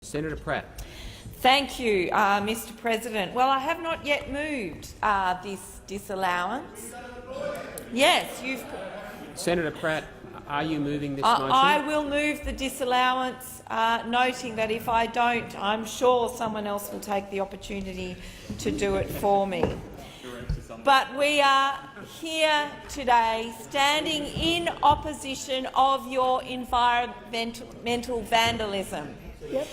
Senator Pratt. Thank you, Mr. President. Well, I have not yet moved this disallowance. Yes, you've. Senator Pratt, are you moving this motion? I will move the disallowance, noting that if I don't, I'm sure someone else will take the opportunity to do it for me. But we are here today standing in opposition of your environmental vandalism. Yep.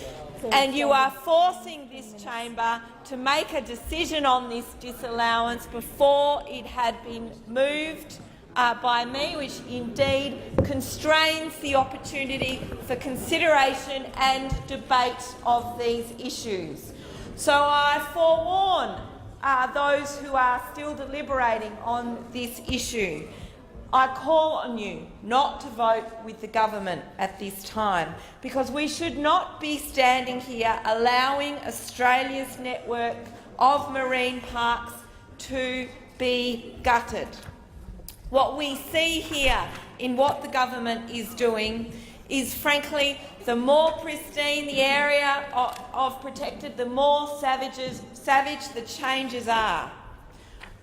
And you are forcing this chamber to make a decision on this disallowance before it had been moved by me, which indeed constrains the opportunity for consideration and debate of these issues. So I forewarn those who are still deliberating on this issue. I call on you not to vote with the government at this time, because we should not be standing here allowing Australia's network of marine parks to be gutted. What we see here in what the government is doing is, frankly, the more pristine the area of protected, the more savage the changes are.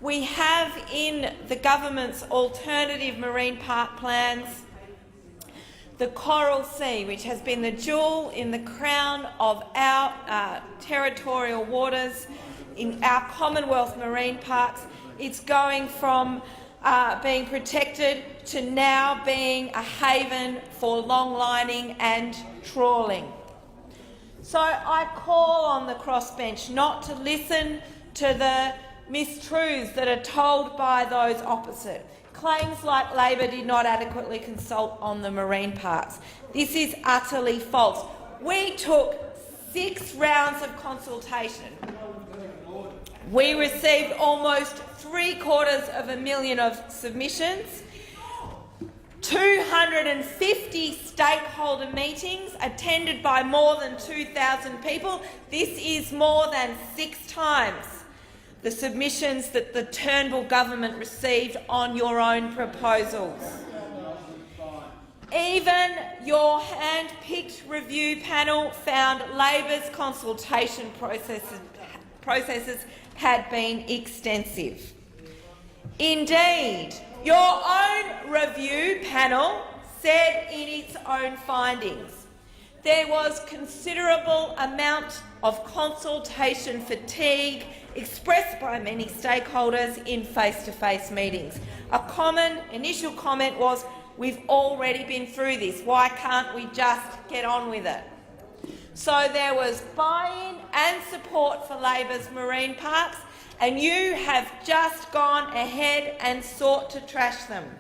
We have in the government's alternative marine park plans the Coral Sea, which has been the jewel in the crown of our territorial waters in our Commonwealth marine parks. It's going from being protected to now being a haven for longlining and trawling. So I call on the crossbench not to listen to the mistruths that are told by those opposite. Claims like Labor did not adequately consult on the marine parks. This is utterly false. We took 6 rounds of consultation. We received almost 750,000 of submissions, 250 stakeholder meetings attended by more than 2,000 people. This is more than 6 times the submissions that the Turnbull government received on your own proposals. Even your hand-picked review panel found Labor's consultation processes had been extensive. Indeed, your own review panel said in its own findings there was considerable amount of consultation fatigue expressed by many stakeholders in face-to-face meetings. A common initial comment was, "We've already been through this. Why can't we just get on with it?" So there was buy-in and support for Labor's marine parks, and you have just gone ahead and sought to trash them.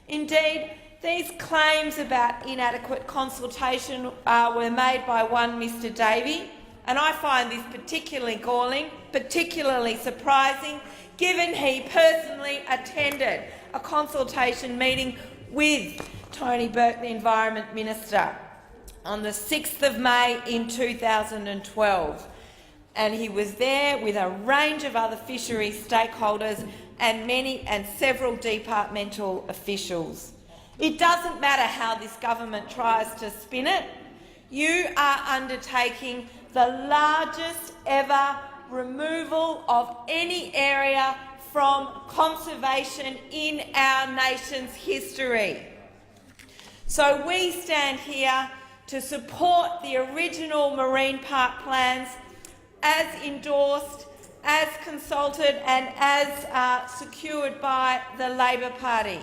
Indeed, these claims about inadequate consultation were made by one Mr Davey, and I find this particularly galling, particularly surprising, given he personally attended a consultation meeting with Tony Burke, the Environment Minister, on the 6th of May in 2012. And he was there with a range of other fisheries stakeholders and several departmental officials. It doesn't matter how this government tries to spin it. You are undertaking the largest ever removal of any area from conservation in our nation's history. So we stand here to support the original marine park plans as endorsed, as consulted and as secured by the Labor Party.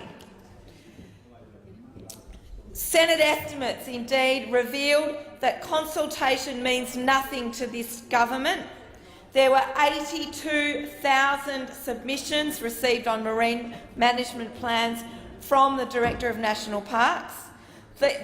Senate estimates indeed revealed that consultation means nothing to this government. There were 82,000 submissions received on marine management plans from the Director of National Parks.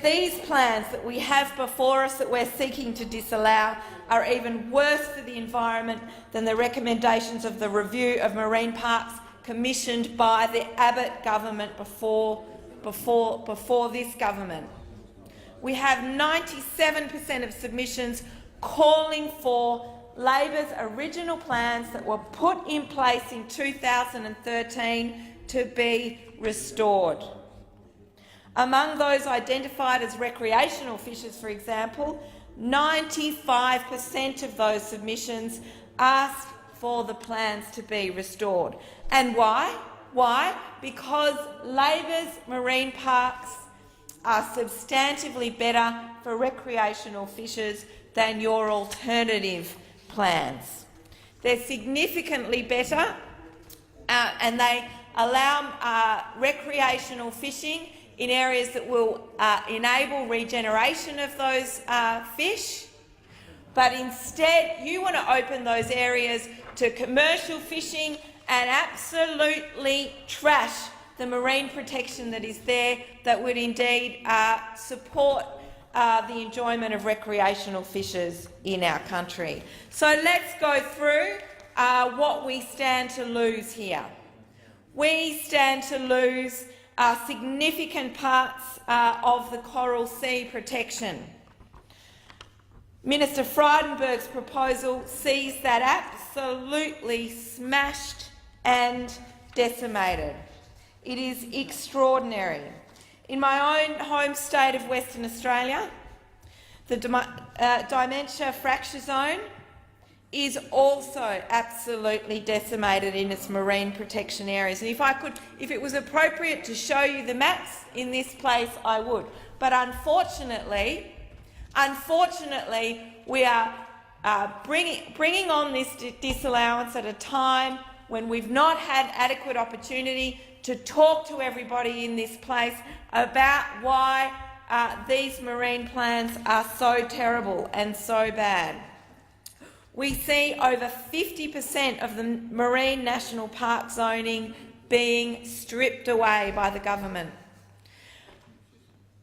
These plans that we have before us that we're seeking to disallow are even worse for the environment than the recommendations of the review of marine parks commissioned by the Abbott government before this government. We have 97% of submissions calling for Labor's original plans that were put in place in 2013 to be restored. Among those identified as recreational fishers, for example, 95% of those submissions asked for the plans to be restored. And why? Why? Because Labor's marine parks are substantively better for recreational fishers than your alternative plans. They're significantly better and they allow recreational fishing in areas that will enable regeneration of those fish, but instead you want to open those areas to commercial fishing and absolutely trash the marine protection that is there that would indeed support the enjoyment of recreational fishers in our country. So let's go through what we stand to lose here. We stand to lose significant parts of the coral sea protection. Minister Frydenberg's proposal sees that absolutely smashed and decimated. It is extraordinary. In my own home state of Western Australia, the dementia fracture zone is also absolutely decimated in its marine protection areas. And if it was appropriate to show you the maps in this place, I would. But unfortunately, we are bringing on this disallowance at a time when we've not had adequate opportunity to talk to everybody in this place about why these marine plans are so terrible and so bad. We see over 50% of the marine national park zoning being stripped away by the government.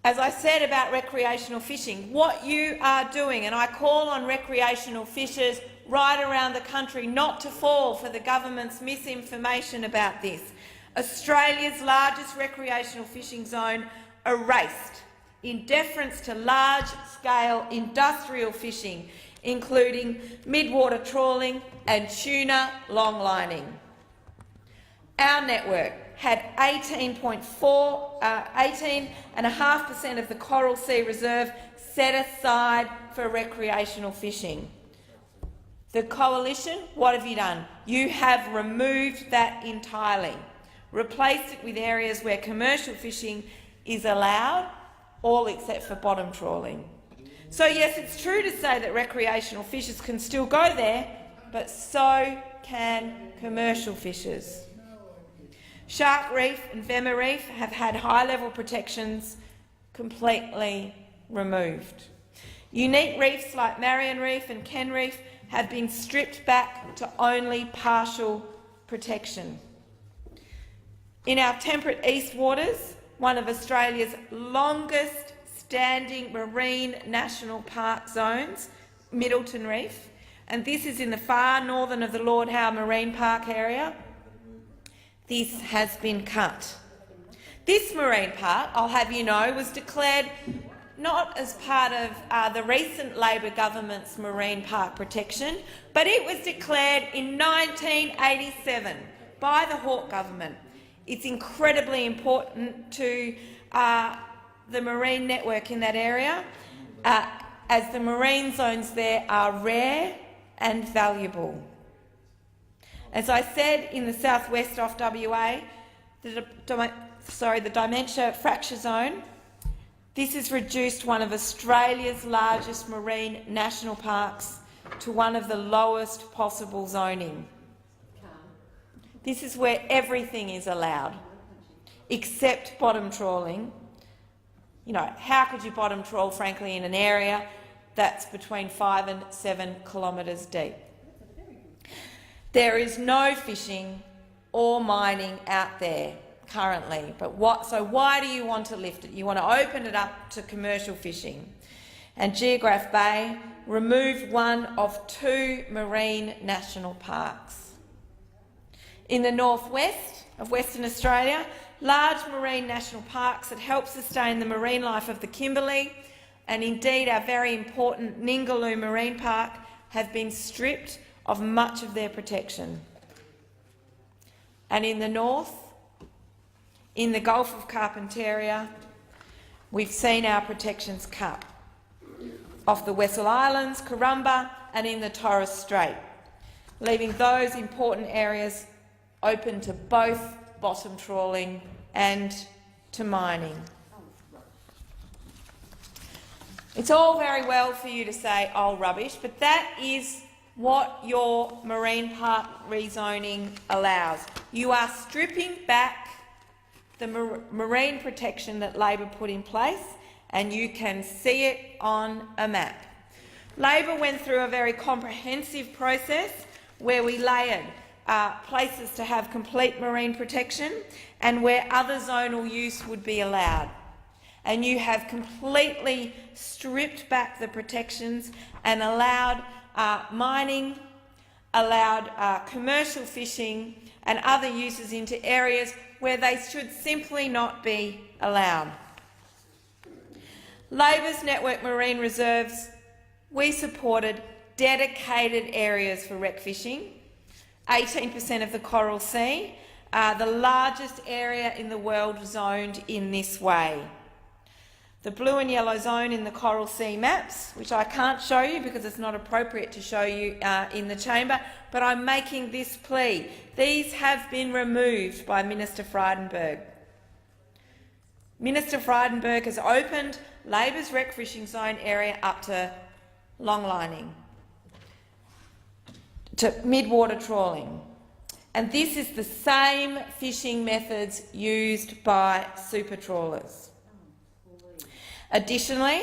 As I said about recreational fishing, what you are doing, and I call on recreational fishers right around the country not to fall for the government's misinformation about this. Australia's largest recreational fishing zone erased in deference to large-scale industrial fishing, including midwater trawling and tuna longlining. Our network had 18.5% of the Coral Sea Reserve set aside for recreational fishing. The Coalition, what have you done? You have removed that entirely, replaced it with areas where commercial fishing is allowed, all except for bottom trawling. So yes, it's true to say that recreational fishers can still go there, but so can commercial fishers. Shark Reef and Vema Reef have had high-level protections completely removed. Unique reefs like Marion Reef and Ken Reef have been stripped back to only partial protection. In our temperate east waters, one of Australia's longest standing marine national park zones, Middleton Reef, and this is in the far northern of the Lord Howe Marine Park area, this has been cut. This marine park, I'll have you know, was declared not as part of the recent Labor government's marine park protection, but it was declared in 1987 by the Hawke government. It's incredibly important to the marine network in that area, as the marine zones there are rare and valuable. As I said, in the southwest of WA, the dementia fracture zone, this has reduced one of Australia's largest marine national parks to one of the lowest possible zoning. This is where everything is allowed, except bottom trawling. You know, how could you bottom trawl, frankly, in an area that's between 5 and 7 kilometres deep? There is no fishing or mining out there currently, so why do you want to lift it? You want to open it up to commercial fishing. And Geograph Bay removed one of 2 marine national parks. In the northwest of Western Australia, large marine national parks that help sustain the marine life of the Kimberley and indeed our very important Ningaloo Marine Park have been stripped of much of their protection. And in the north, in the Gulf of Carpentaria, we've seen our protections cut. off the Wessel Islands, Karumba and in the Torres Strait, leaving those important areas open to both bottom trawling and to mining. It's all very well for you to say, oh, rubbish, but that is what your marine park rezoning allows. You are stripping back the marine protection that Labor put in place, and you can see it on a map. Labor went through a very comprehensive process where we layered places to have complete marine protection and where other zonal use would be allowed. And you have completely stripped back the protections and allowed mining, allowed commercial fishing and other uses into areas where they should simply not be allowed. Labor's Network Marine Reserves, we supported dedicated areas for wreck fishing, 18% of the Coral Sea, the largest area in the world zoned in this way. The blue and yellow zone in the Coral Sea maps, which I can't show you because it's not appropriate to show you in the chamber, but I'm making this plea. These have been removed by Minister Frydenberg. Minister Frydenberg has opened Labor's wreck fishing zone area up to longlining, to mid-water trawling. And this is the same fishing methods used by super trawlers. Additionally,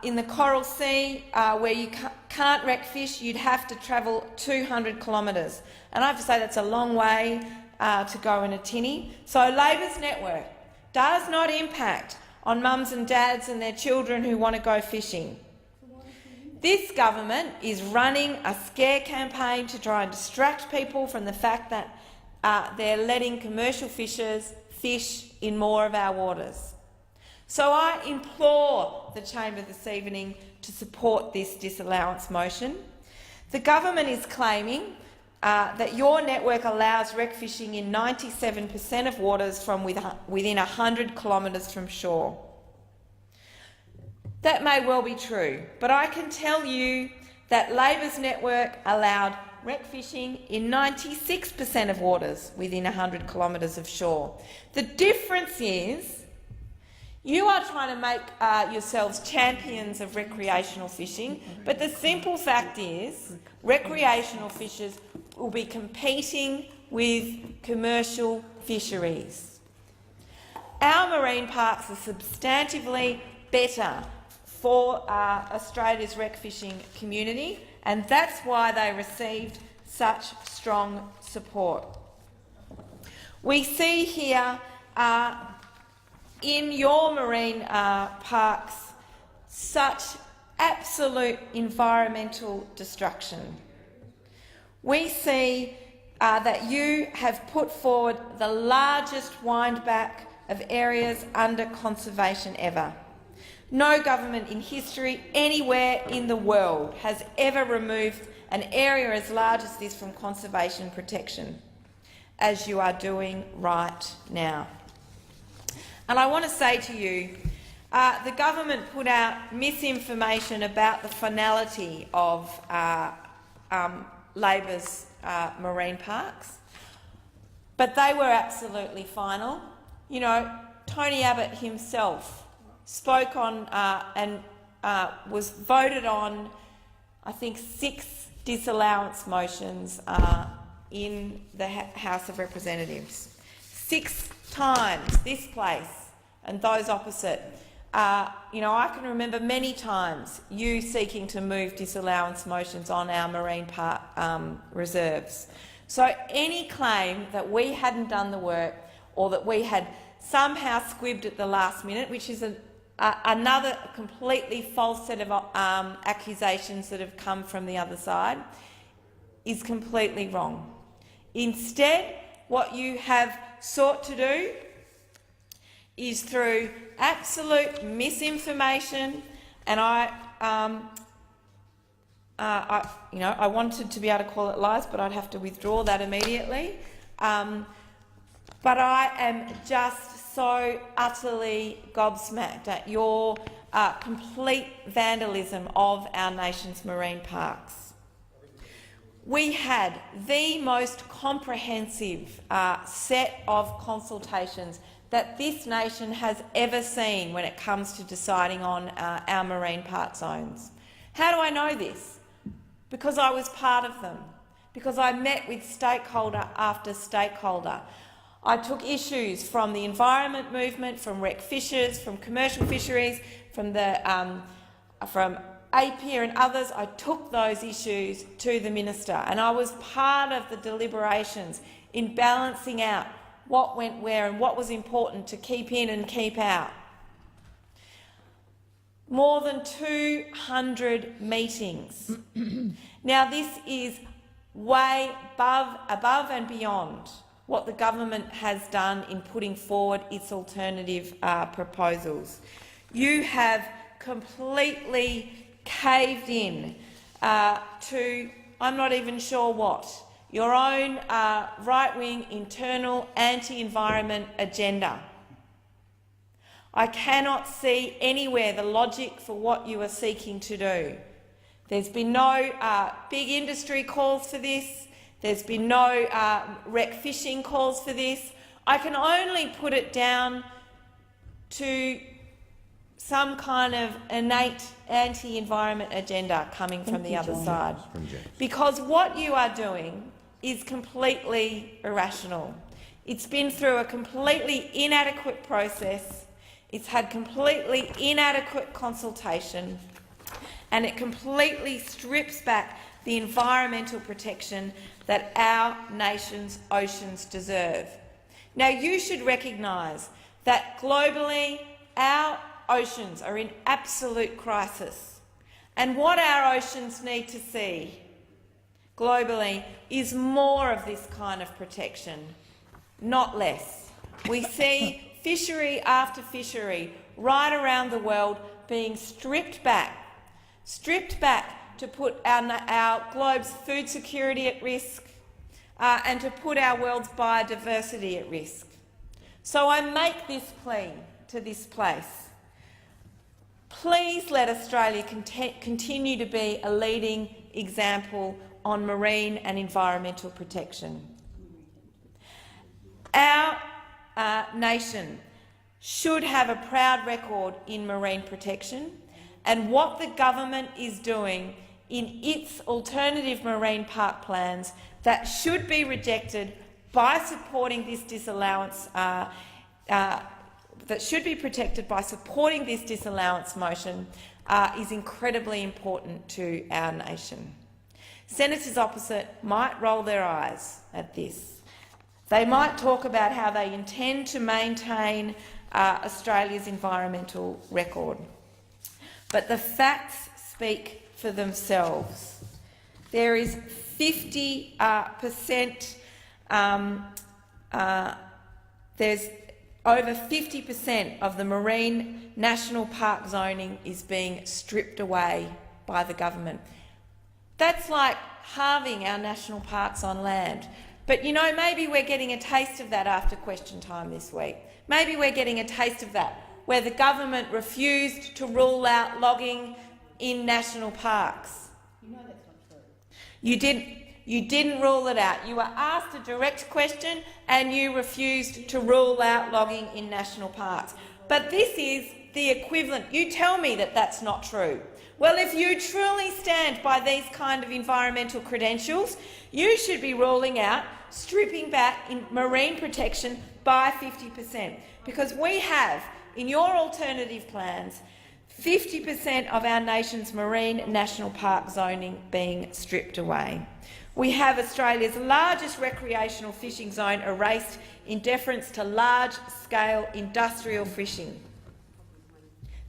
in the Coral Sea, where you can't wreck fish, you'd have to travel 200 kilometres. And I have to say that's a long way to go in a tinny. So Labor's network does not impact on mums and dads and their children who want to go fishing. This government is running a scare campaign to try and distract people from the fact that they're letting commercial fishers fish in more of our waters. So I implore the chamber this evening to support this disallowance motion. The government is claiming that your network allows wreck fishing in 97% of waters from within 100 kilometres from shore. That may well be true, but I can tell you that Labor's network allowed wreck fishing in 96% of waters within 100 kilometres of shore. The difference is you are trying to make yourselves champions of recreational fishing, but the simple fact is recreational fishers will be competing with commercial fisheries. Our marine parks are substantively better for Australia's wreck fishing community, and that's why they received such strong support. We see here in your marine parks such absolute environmental destruction. We see that you have put forward the largest windback of areas under conservation ever. No government in history anywhere in the world has ever removed an area as large as this from conservation protection, as you are doing right now. And I want to say to you, the government put out misinformation about the finality of Labor's marine parks, but they were absolutely final. You know, Tony Abbott himself spoke on and was voted on, I think, 6 disallowance motions in the House of Representatives. 6 times, this place and those opposite. You know, I can remember many times you seeking to move disallowance motions on our marine park reserves. So any claim that we hadn't done the work or that we had somehow squibbed at the last minute, which is another completely false set of accusations that have come from the other side, is completely wrong. Instead, what you have sought to do is through absolute misinformation, and I wanted to be able to call it lies, but I'd have to withdraw that immediately. But I am just so utterly gobsmacked at your complete vandalism of our nation's marine parks. We had the most comprehensive set of consultations that this nation has ever seen when it comes to deciding on our marine park zones. How do I know this? Because I was part of them, because I met with stakeholder after stakeholder. I took issues from the environment movement, from rec fishers, from commercial fisheries, from APIA and others. I took those issues to the minister, and I was part of the deliberations in balancing out what went where and what was important to keep in and keep out. More than 200 meetings. Now, this is way above and beyond what the government has done in putting forward its alternative proposals. You have completely caved in to, I'm not even sure what, your own right-wing internal anti-environment agenda. I cannot see anywhere the logic for what you are seeking to do. There's been no big industry calls for this. There's been no rec fishing calls for this. I can only put it down to some kind of innate anti-environment agenda coming from the other side. Because what you are doing is completely irrational. It's been through a completely inadequate process. It's had completely inadequate consultation, and it completely strips back the environmental protection that our nation's oceans deserve. Now, you should recognise that globally our oceans are in absolute crisis, and what our oceans need to see globally is more of this kind of protection, not less. We see fishery after fishery right around the world being stripped back to put our globe's food security at risk and to put our world's biodiversity at risk. So I make this plea to this place. Please let Australia continue to be a leading example on marine and environmental protection. Our nation should have a proud record in marine protection, and what the government is doing in its alternative marine park plans that should be rejected by supporting this disallowance, that should be protected by supporting this disallowance motion is incredibly important to our nation. Senators opposite might roll their eyes at this. They might talk about how they intend to maintain Australia's environmental record. But the facts speak for themselves. There is 50%, there's over 50% of the marine national park zoning is being stripped away by the government. That's like halving our national parks on land. But, you know, maybe we're getting a taste of that after question time this week. Maybe we're getting a taste of that, where the government refused to rule out logging in national parks. You know that's not true. You didn't rule it out. You were asked a direct question and you refused to rule out logging in national parks. But this is the equivalent. You tell me that that's not true. Well, if you truly stand by these kind of environmental credentials, you should be ruling out stripping back in marine protection by 50%, because we have, in your alternative plans, 50% of our nation's marine national park zoning being stripped away. We have Australia's largest recreational fishing zone erased in deference to large-scale industrial fishing.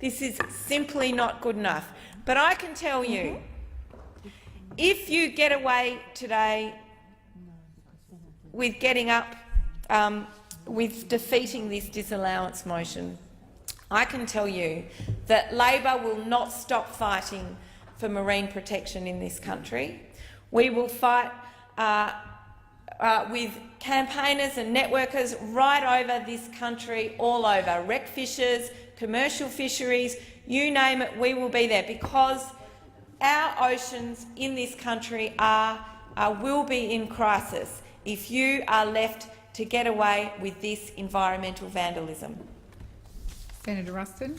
This is simply not good enough. But I can tell you, if you get away today with getting up, with defeating this disallowance motion, I can tell you that Labor will not stop fighting for marine protection in this country. We will fight with campaigners and networkers right over this country, all over, rec fishers, commercial fisheries, you name it, we will be there, because our oceans in this country will be in crisis if you are left to get away with this environmental vandalism. Senator Ruston.